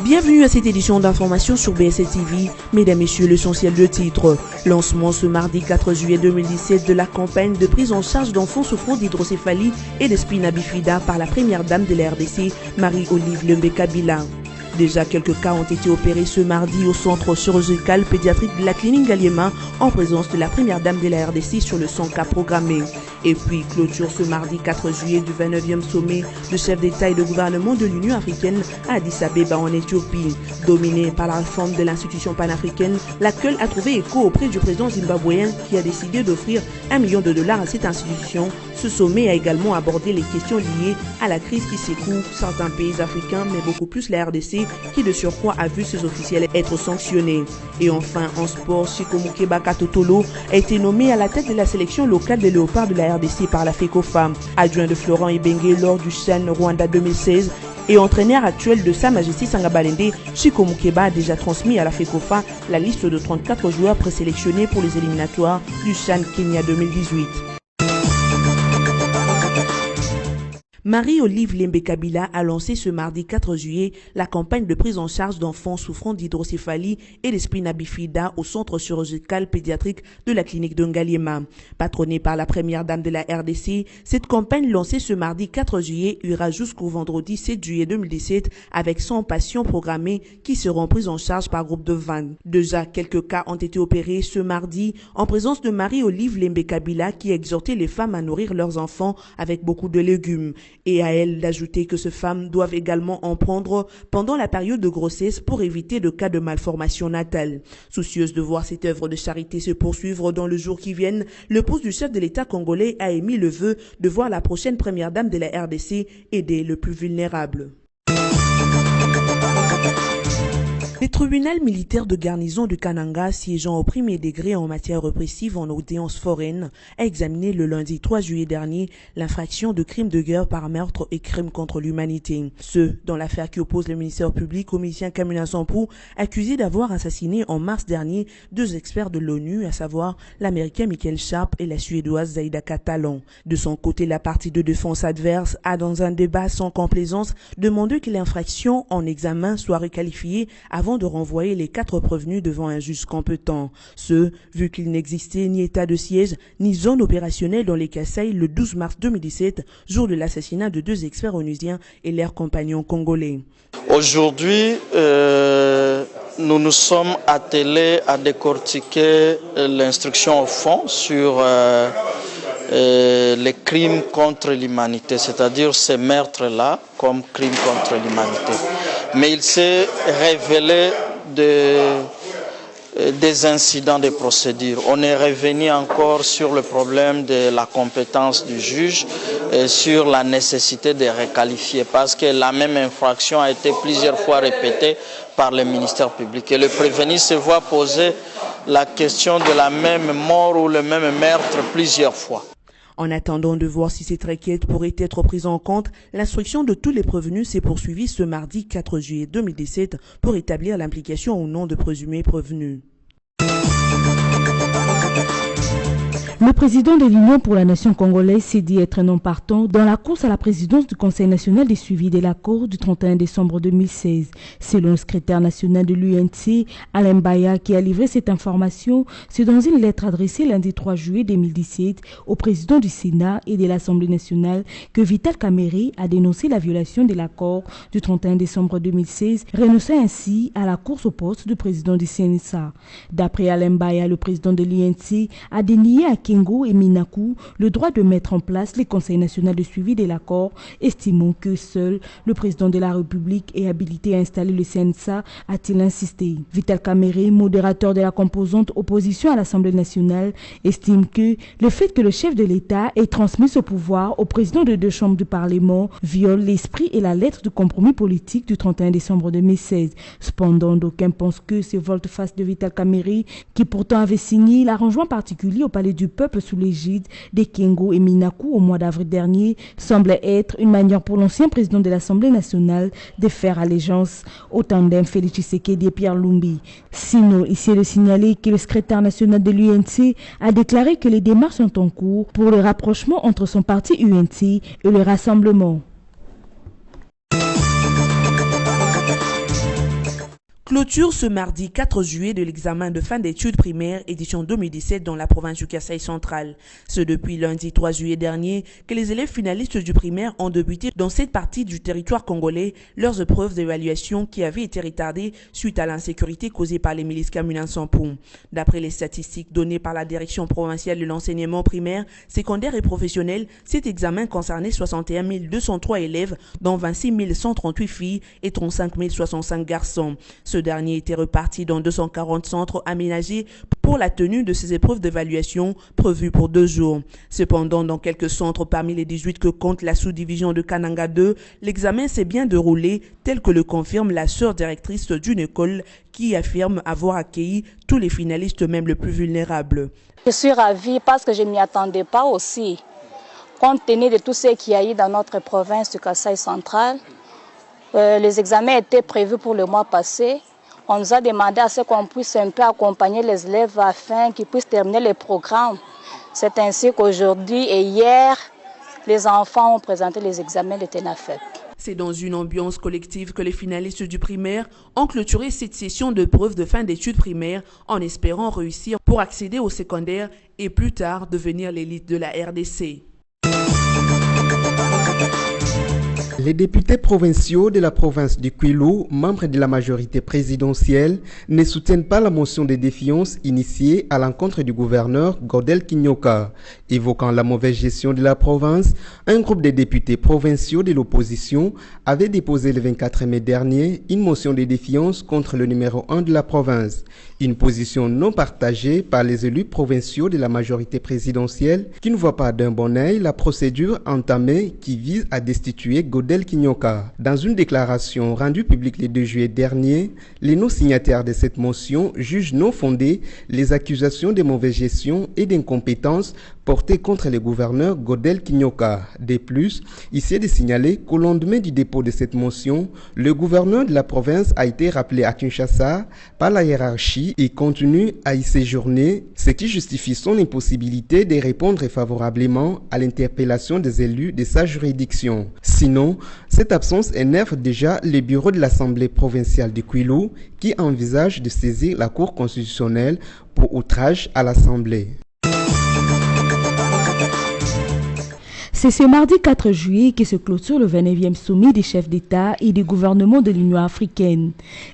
Bienvenue à cette édition d'information sur BSC TV. Mesdames, Messieurs, l'essentiel de titres. Lancement ce mardi 4 juillet 2017 de la campagne de prise en charge d'enfants souffrant d'hydrocéphalie et de spina bifida par la première dame de la RDC, Marie-Olive Lembe-Kabila. Déjà, quelques cas ont été opérés ce mardi au centre chirurgical pédiatrique de la clinique Ngaliema en présence de la première dame de la RDC sur le 100 cas programmé. Et puis, clôture ce mardi 4 juillet du 29e sommet de chefs d'État et de gouvernement de l'Union africaine à Addis Abeba en Éthiopie. Dominé par la réforme de l'institution panafricaine, l'accueil a trouvé écho auprès du président zimbabwéen qui a décidé d'offrir $1 million à cette institution. Ce sommet a également abordé les questions liées à la crise qui secoue certains pays africains, mais beaucoup plus la RDC, qui de surcroît a vu ses officiels être sanctionnés. Et enfin, en sport, Chiko Mukeba Katotolo a été nommé à la tête de la sélection locale des léopards de la RDC par la FECOFA. Adjoint de Florent Ibenge lors du CHAN Rwanda 2016 et entraîneur actuel de Sa Majesté Sangabalende, Chiko Mukeba a déjà transmis à la FECOFA la liste de 34 joueurs présélectionnés pour les éliminatoires du CHAN Kenya 2018. Marie-Olive Lembe-Kabila a lancé ce mardi 4 juillet la campagne de prise en charge d'enfants souffrant d'hydrocéphalie et de spina bifida au centre chirurgical pédiatrique de la clinique de Ngaliema. Patronnée par la première dame de la RDC, cette campagne lancée ce mardi 4 juillet ira jusqu'au vendredi 7 juillet 2017 avec 100 patients programmés qui seront pris en charge par groupe de 20. Déjà, quelques cas ont été opérés ce mardi en présence de Marie-Olive Lembe-Kabila qui a exhorté les femmes à nourrir leurs enfants avec beaucoup de légumes. Et à elle d'ajouter que ces femmes doivent également en prendre pendant la période de grossesse pour éviter de cas de malformation natale. Soucieuse de voir cette œuvre de charité se poursuivre dans le jour qui viennent, l'épouse du chef de l'État congolais a émis le vœu de voir la prochaine première dame de la RDC aider le plus vulnérable. Le tribunal militaire de garnison de Kananga, siégeant au premier degré en matière répressive en audience foraine, a examiné le lundi 3 juillet dernier l'infraction de crime de guerre par meurtre et crime contre l'humanité. Ce, dans l'affaire qui oppose le ministère public au militaire Kamina Sampou, accusé d'avoir assassiné en mars dernier 2 experts de l'ONU, à savoir l'américain Michael Sharp et la suédoise Zaida Catalan. De son côté, la partie de défense adverse a, dans un débat sans complaisance, demandé que l'infraction en examen soit requalifiée avant de renvoyer les 4 prévenus devant un juge compétent. Ce, vu qu'il n'existait ni état de siège, ni zone opérationnelle dans les Kasaï le 12 mars 2017, jour de l'assassinat de 2 experts onusiens et leurs compagnons congolais. Aujourd'hui, nous nous sommes attelés à décortiquer l'instruction au fond sur les crimes contre l'humanité, c'est-à-dire ces meurtres-là comme crimes contre l'humanité. Mais il s'est révélé des incidents de procédure. On est revenu encore sur le problème de la compétence du juge et sur la nécessité de requalifier parce que la même infraction a été plusieurs fois répétée par le ministère public. Et le prévenu se voit poser la question de la même mort ou le même meurtre plusieurs fois. En attendant de voir si cette requête pourrait être prise en compte, l'instruction de tous les prévenus s'est poursuivie ce mardi 4 juillet 2017 pour établir l'implication ou non de présumés prévenus. Le président de l'Union pour la nation congolaise s'est dit être non partant dans la course à la présidence du Conseil national des suivis de l'accord du 31 décembre 2016. Selon le secrétaire national de l'UNC, Alain Baya, qui a livré cette information, c'est dans une lettre adressée lundi 3 juillet 2017 au président du Sénat et de l'Assemblée nationale que Vital Kamerhe a dénoncé la violation de l'accord du 31 décembre 2016, renonçant ainsi à la course au poste de président du CNSA. D'après Alain Baya, le président de l'UNC a dénié à Kengo et Minaku le droit de mettre en place les conseils nationaux de suivi de l'accord, estimant que seul le président de la République est habilité à installer le CNSA, a-t-il insisté. Vital Kamerhe, modérateur de la composante opposition à l'Assemblée nationale, estime que le fait que le chef de l'État ait transmis ce pouvoir au président de 2 chambres du Parlement viole l'esprit et la lettre du compromis politique du 31 décembre 2016. Cependant, d'aucuns pensent que ce volte-face de Vital Kamerhe, qui pourtant avait signé l'arrangement particulier au Palais du Peuple sous l'égide des Kengo et Minaku au mois d'avril dernier, semble être une manière pour l'ancien président de l'Assemblée nationale de faire allégeance au tandem Félix Tshisekedi et Pierre Lumbi. Sinon, ici est de signaler que le secrétaire national de l'UNC a déclaré que les démarches sont en cours pour le rapprochement entre son parti UNC et le Rassemblement. Clôture ce mardi 4 juillet de l'examen de fin d'études primaires édition 2017 dans la province du Kasaï central. C'est depuis lundi 3 juillet dernier que les élèves finalistes du primaire ont débuté dans cette partie du territoire congolais leurs épreuves d'évaluation qui avaient été retardées suite à l'insécurité causée par les milices Kamuna Nsapu. D'après les statistiques données par la direction provinciale de l'enseignement primaire, secondaire et professionnel, cet examen concernait 61 203 élèves, dont 26 138 filles et 35 065 garçons. Ce dernier était reparti dans 240 centres aménagés pour la tenue de ces épreuves d'évaluation prévues pour 2 jours. Cependant, dans quelques centres parmi les 18 que compte la sous-division de Kananga 2, l'examen s'est bien déroulé, tel que le confirme la sœur directrice d'une école qui affirme avoir accueilli tous les finalistes, même les plus vulnérables. Je suis ravie parce que je ne m'y attendais pas aussi. Compte tenu de tout ce qu'il y a eu dans notre province du Kasaï central, les examens étaient prévus pour le mois passé. On nous a demandé à ce qu'on puisse un peu accompagner les élèves afin qu'ils puissent terminer les programmes. C'est ainsi qu'aujourd'hui et hier, les enfants ont présenté les examens de TENAFEP. C'est dans une ambiance collective que les finalistes du primaire ont clôturé cette session de preuve de fin d'études primaires en espérant réussir pour accéder au secondaire et plus tard devenir l'élite de la RDC. Les députés provinciaux de la province du Kwilu, membres de la majorité présidentielle, ne soutiennent pas la motion de défiance initiée à l'encontre du gouverneur Godel Kinyoka. Évoquant la mauvaise gestion de la province, un groupe de députés provinciaux de l'opposition avait déposé le 24 mai dernier une motion de défiance contre le numéro 1 de la province. Une position non partagée par les élus provinciaux de la majorité présidentielle qui ne voient pas d'un bon œil la procédure entamée qui vise à destituer Godel Kinyoka. Dans une déclaration rendue publique le 2 juillet dernier, les non-signataires de cette motion jugent non fondées les accusations de mauvaise gestion et d'incompétence portées contre le gouverneur Godel Kinyoka. De plus, ici est de signaler qu'au lendemain du dépôt de cette motion, le gouverneur de la province a été rappelé à Kinshasa par la hiérarchie et continue à y séjourner, ce qui justifie son impossibilité de répondre favorablement à l'interpellation des élus de sa juridiction. Sinon, cette absence énerve déjà le bureau de l'Assemblée provinciale du Kwilu qui envisage de saisir la Cour constitutionnelle pour outrage à l'Assemblée. C'est ce mardi 4 juillet que se clôture le 29e sommet des chefs d'État et des gouvernements de l'Union africaine.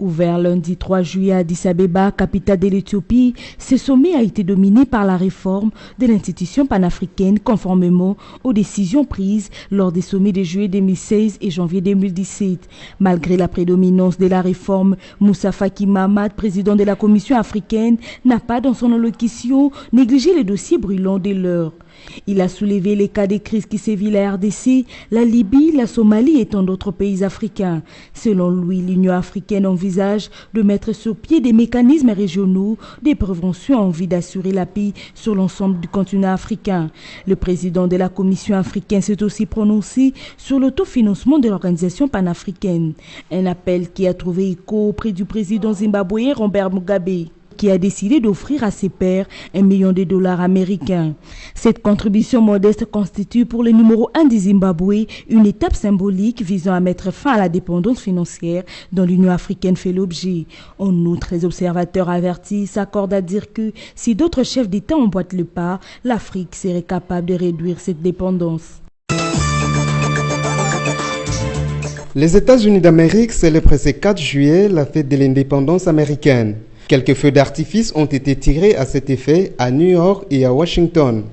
Ouvert lundi 3 juillet à Addis Abeba, capitale de l'Éthiopie, ce sommet a été dominé par la réforme de l'institution panafricaine conformément aux décisions prises lors des sommets de juillet 2016 et janvier 2017. Malgré la prédominance de la réforme, Moussa Faki Mahamat, président de la Commission africaine, n'a pas dans son allocution négligé les dossiers brûlants de l'heure. Il a soulevé les cas de crise qui sévit la RDC, la Libye, la Somalie et tant d'autres pays africains. Selon lui, l'Union africaine envisage de mettre sur pied des mécanismes régionaux de prévention en vue d'assurer la paix sur l'ensemble du continent africain. Le président de la Commission africaine s'est aussi prononcé sur l'autofinancement de l'organisation panafricaine. Un appel qui a trouvé écho auprès du président zimbabwéen Robert Mugabe, qui a décidé d'offrir à ses pairs $1 million américains. Cette contribution modeste constitue pour le numéro 1 du Zimbabwe une étape symbolique visant à mettre fin à la dépendance financière dont l'Union africaine fait l'objet. En outre, les observateurs avertis s'accordent à dire que si d'autres chefs d'État emboîtent le pas, l'Afrique serait capable de réduire cette dépendance. Les États-Unis d'Amérique célèbrent ce 4 juillet la fête de l'indépendance américaine. Quelques feux d'artifice ont été tirés à cet effet à New York et à Washington.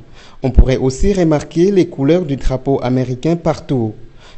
On pourrait aussi remarquer les couleurs du drapeau américain partout.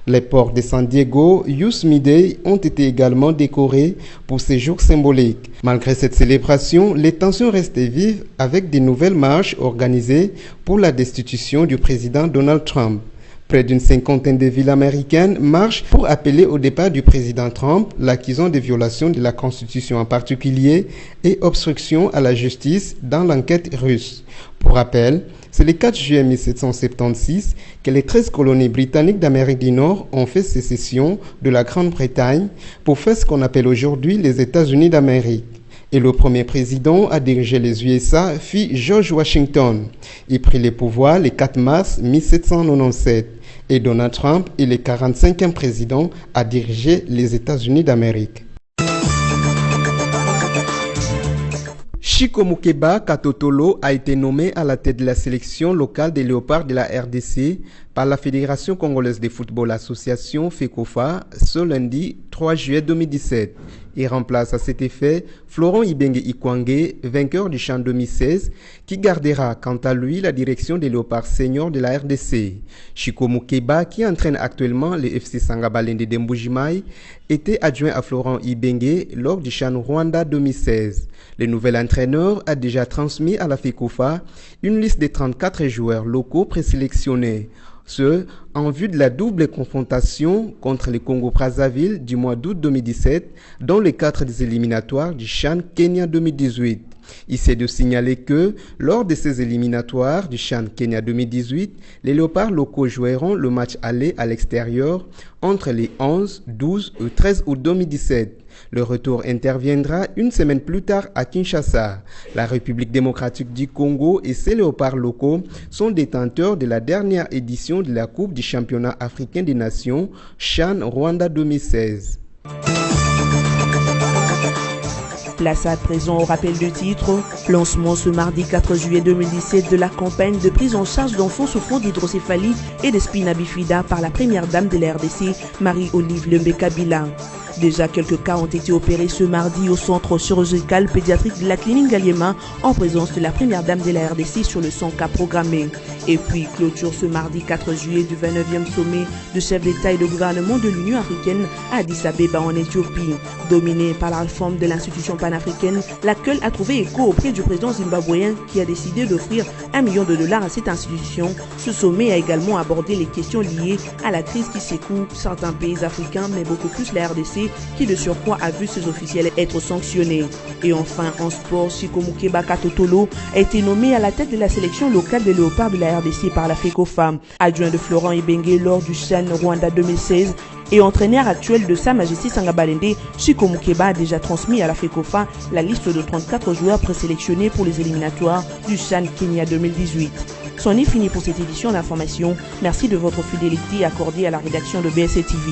Les ports de San Diego, Yosemite ont été également décorés pour ces jours symboliques. Malgré cette célébration, les tensions restent vives avec de nouvelles marches organisées pour la destitution du président Donald Trump. Près d'une cinquantaine de villes américaines marchent pour appeler au départ du président Trump, l'accusant de violation de la Constitution en particulier et obstruction à la justice dans l'enquête russe. Pour rappel, c'est le 4 juillet 1776 que les 13 colonies britanniques d'Amérique du Nord ont fait sécession de la Grande-Bretagne pour faire ce qu'on appelle aujourd'hui les États-Unis d'Amérique. Et le premier président à diriger les USA fut George Washington. Il prit le pouvoir le 4 mars 1797. Et Donald Trump est le 45e président à diriger les États-Unis d'Amérique. Chico Mukeba Katotolo a été nommé à la tête de la sélection locale des Léopards de la RDC par la Fédération congolaise de football association FECOFA ce lundi 3 juillet 2017. Il remplace à cet effet Florent Ibenge Ikwange, vainqueur du CHAN 2016, qui gardera quant à lui la direction des Léopards seniors de la RDC. Chico Mukeba, qui entraîne actuellement le FC Sangabalende de Mbujimai, était adjoint à Florent Ibenge lors du CHAN Rwanda 2016. Le nouvel entraîneur a déjà transmis à la FECOFA une liste de 34 joueurs locaux présélectionnés. Ce, en vue de la double confrontation contre le Congo-Brazzaville du mois d'août 2017 dans le cadre des éliminatoires du CHAN Kenya 2018. Il s'est de signaler que, lors de ces éliminatoires du CHAN Kenya 2018, les Léopards locaux joueront le match aller à l'extérieur entre les 11, 12 et 13 août 2017. Le retour interviendra une semaine plus tard à Kinshasa. La République démocratique du Congo et ses Léopards locaux sont détenteurs de la dernière édition de la Coupe du championnat africain des nations CHAN Rwanda 2016. Place à présent au rappel du titre. Lancement ce mardi 4 juillet 2017 de la campagne de prise en charge d'enfants souffrant d'hydrocéphalie et de spina bifida par la première dame de la RDC, Marie-Olive Lembe-Kabila. Déjà, quelques cas ont été opérés ce mardi au centre chirurgical pédiatrique de la clinique Galliema en présence de la première dame de la RDC sur le 100 cas programmés. Et puis, clôture ce mardi 4 juillet du 29e sommet de chefs d'État et de gouvernement de l'Union africaine à Addis Abeba en Éthiopie. Dominé par la réforme de l'institution panafricaine, l'accueil a trouvé écho auprès du président zimbabwéen qui a décidé d'offrir $1 million à cette institution. Ce sommet a également abordé les questions liées à la crise qui secoue certains pays africains, mais beaucoup plus la RDC, qui de surcroît a vu ses officiels être sanctionnés. Et enfin, en sport, Chico Mukeba Katotolo a été nommé à la tête de la sélection locale des Léopards de la RDC par la FECOFA. Adjoint de Florent Ibenge lors du CHAN Rwanda 2016 et entraîneur actuel de Sa Majesté Sangabalende, Chico Mukeba a déjà transmis à la FECOFA la liste de 34 joueurs présélectionnés pour les éliminatoires du CHAN Kenya 2018. C'en est fini pour cette édition d'information. Merci de votre fidélité accordée à la rédaction de BSC TV.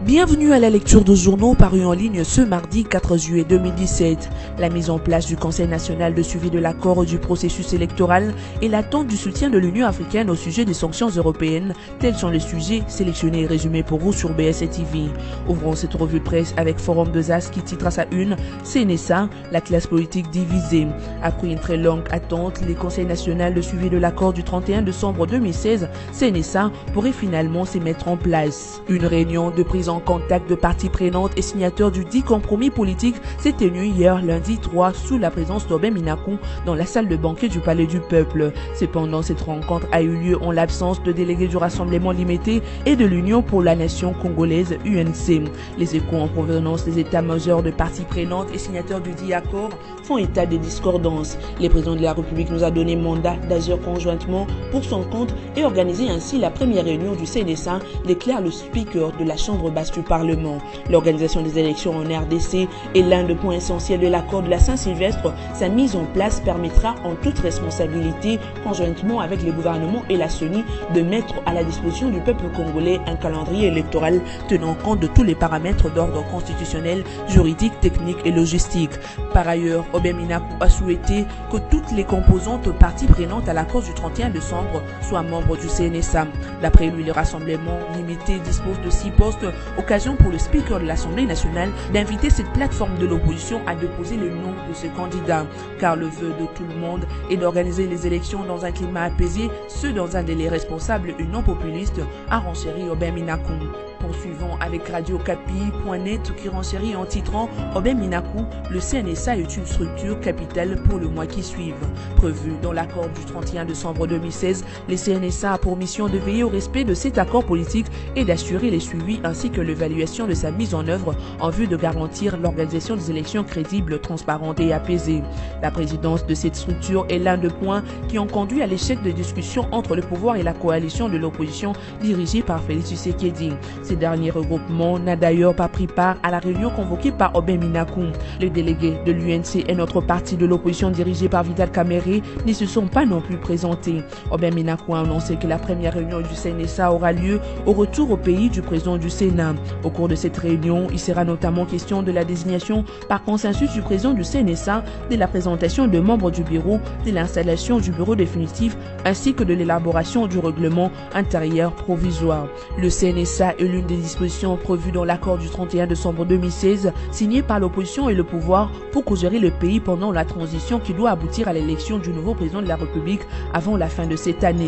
Bienvenue à la lecture de journaux parus en ligne ce mardi 4 juillet 2017. La mise en place du Conseil national de suivi de l'accord du processus électoral et l'attente du soutien de l'Union africaine au sujet des sanctions européennes, tels sont les sujets sélectionnés et résumés pour vous sur BSC TV. Ouvrons cette revue de presse avec Forum de Zas qui titre à sa une « CNSA, la classe politique divisée ». Après une très longue attente, le Conseil national de suivi de l'accord du 31 décembre 2016, CNSA, pourrait finalement se mettre en place. Une réunion de prise en contact de parties prenantes et signataires du dit compromis politique s'est tenu hier lundi 3 sous la présence d'Aubin Minakou dans la salle de banquet du Palais du Peuple. Cependant, cette rencontre a eu lieu en l'absence de délégués du Rassemblement limité et de l'Union pour la nation congolaise UNC. Les échos en provenance des états-majors de parties prenantes et signataires du dit accord font état des discordances. Le président de la République nous a donné mandat d'agir conjointement pour son compte et organiser ainsi la première réunion du CNSA, déclare le speaker de la Chambre basse du Parlement. L'organisation des élections en RDC est l'un des points essentiels de l'accord de la Saint-Sylvestre. Sa mise en place permettra en toute responsabilité, conjointement avec le gouvernement et la CENI, de mettre à la disposition du peuple congolais un calendrier électoral tenant compte de tous les paramètres d'ordre constitutionnel, juridique, technique et logistique. Par ailleurs, Aubin Minakou a souhaité que toutes les composantes parties prenantes à l'accord du 31 décembre soient membres du CNSA. D'après lui, le Rassemblement limité dispose de 6 postes, occasion pour le speaker de l'Assemblée nationale d'inviter cette plateforme de l'opposition à déposer le nom de ce candidat. Car le vœu de tout le monde est d'organiser les élections dans un climat apaisé, ce dans un délai responsable et non populiste, a renchéri Aubin Minakou. Poursuivons avec radiocapi.net qui renchérit en titrant Aubin Minakou, le CNSA est une structure capitale pour le mois qui suivent. Prévu dans l'accord du 31 décembre 2016, le CNSA a pour mission de veiller au respect de cet accord politique et d'assurer les suivis ainsi que l'évaluation de sa mise en œuvre en vue de garantir l'organisation des élections crédibles, transparentes et apaisées. La présidence de cette structure est l'un des points qui ont conduit à l'échec de discussions entre le pouvoir et la coalition de l'opposition dirigée par Félix Tshisekedi. Ces derniers regroupements n'a d'ailleurs pas pris part à la réunion convoquée par Aubin Minakou. Les délégués de l'UNC et notre parti de l'opposition dirigé par Vital Kamerhe ne se sont pas non plus présentés. Aubin Minakou a annoncé que la première réunion du CNSA aura lieu au retour au pays du président du Sénat. Au cours de cette réunion, il sera notamment question de la désignation par consensus du président du CNSA, de la présentation de membres du bureau, de l'installation du bureau définitif ainsi que de l'élaboration du règlement intérieur provisoire. Le CNSA est l'une des dispositions prévues dans l'accord du 31 décembre 2016 signé par l'opposition et le pouvoir pour co-gérer le pays pendant la transition qui doit aboutir à l'élection du nouveau président de la République avant la fin de cette année.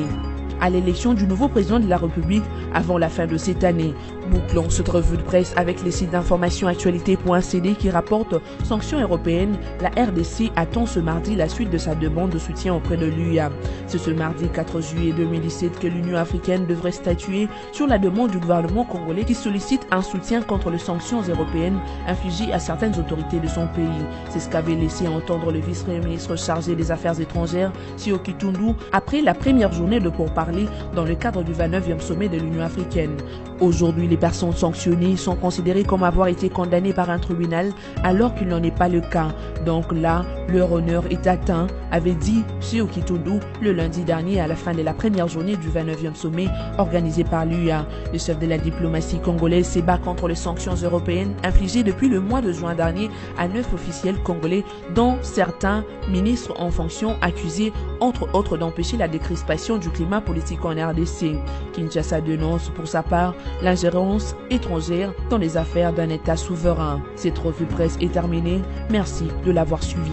Bouclons cette revue de presse avec les sites d'information actualité.cd qui rapporte sanctions européennes. La RDC attend ce mardi la suite de sa demande de soutien auprès de l'UA. C'est ce mardi 4 juillet 2017 que l'Union africaine devrait statuer sur la demande du gouvernement congolais qui sollicite un soutien contre les sanctions européennes infligées à certaines autorités de son pays. C'est ce qu'avait laissé entendre le vice-premier ministre chargé des Affaires étrangères, Sio Kitundu, après la première journée de pourparlers dans le cadre du 29e sommet de l'Union africaine. Aujourd'hui, les personnes sanctionnées sont considérées comme avoir été condamnées par un tribunal alors qu'il n'en est pas le cas. Donc là, leur honneur est atteint, avait dit Sio Kitundu le lundi dernier à la fin de la première journée du 29e sommet organisé par l'UA. Le chef de la diplomatie congolaise se bat contre les sanctions européennes infligées depuis le mois de juin dernier à 9 officiels congolais, dont certains ministres en fonction accusés entre autres d'empêcher la décrispation du climat politique en RDC. Kinshasa dénonce pour sa part l'ingérence étrangère dans les affaires d'un État souverain. Cette revue de presse est terminée. Merci de l'avoir suivi.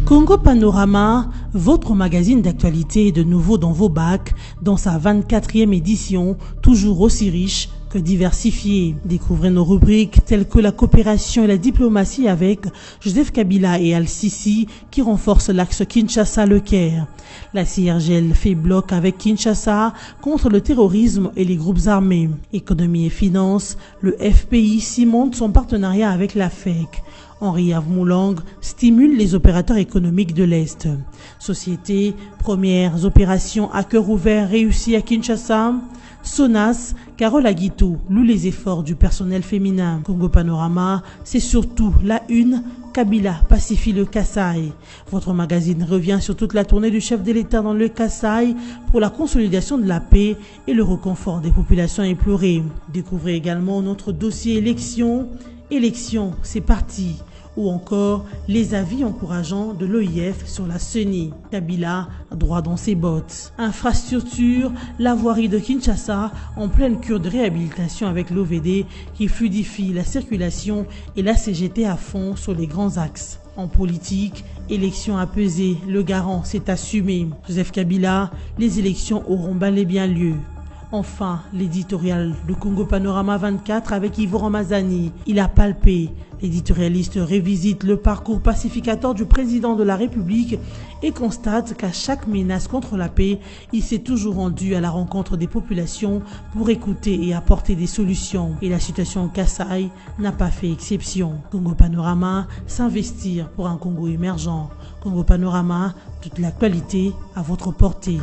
Congo Panorama, votre magazine d'actualité est de nouveau dans vos bacs, dans sa 24e édition, toujours aussi riche que diversifiée. Découvrez nos rubriques telles que la coopération et la diplomatie avec Joseph Kabila et Al-Sisi qui renforcent l'axe Kinshasa-Le Caire. La CIRGL fait bloc avec Kinshasa contre le terrorisme et les groupes armés. Économie et finances, le FPI cimente son partenariat avec la FEC. Henri Avmoulang stimule les opérateurs économiques de l'Est. Société, premières opérations à cœur ouvert réussies à Kinshasa. Sonas, Carole Aguito loue les efforts du personnel féminin. Congo Panorama, c'est surtout la une. Kabila pacifie le Kasaï. Votre magazine revient sur toute la tournée du chef de l'État dans le Kasaï pour la consolidation de la paix et le réconfort des populations éplorées. Découvrez également notre dossier élections. Élections, c'est parti. Ou encore les avis encourageants de l'OIF sur la CENI. Kabila, droit dans ses bottes. Infrastructure, la voirie de Kinshasa en pleine cure de réhabilitation avec l'OVD qui fluidifie la circulation et la CGT à fond sur les grands axes. En politique, élections apaisées, le garant s'est assumé. Joseph Kabila, les élections auront bel et bien lieu. Enfin, l'éditorial de Congo Panorama 24 avec Yvo Ramazani. Il a palpé. L'éditorialiste revisite le parcours pacificateur du président de la République et constate qu'à chaque menace contre la paix, il s'est toujours rendu à la rencontre des populations pour écouter et apporter des solutions. Et la situation au Kasaï n'a pas fait exception. Congo Panorama, s'investir pour un Congo émergent. Congo Panorama, toute l'actualité à votre portée.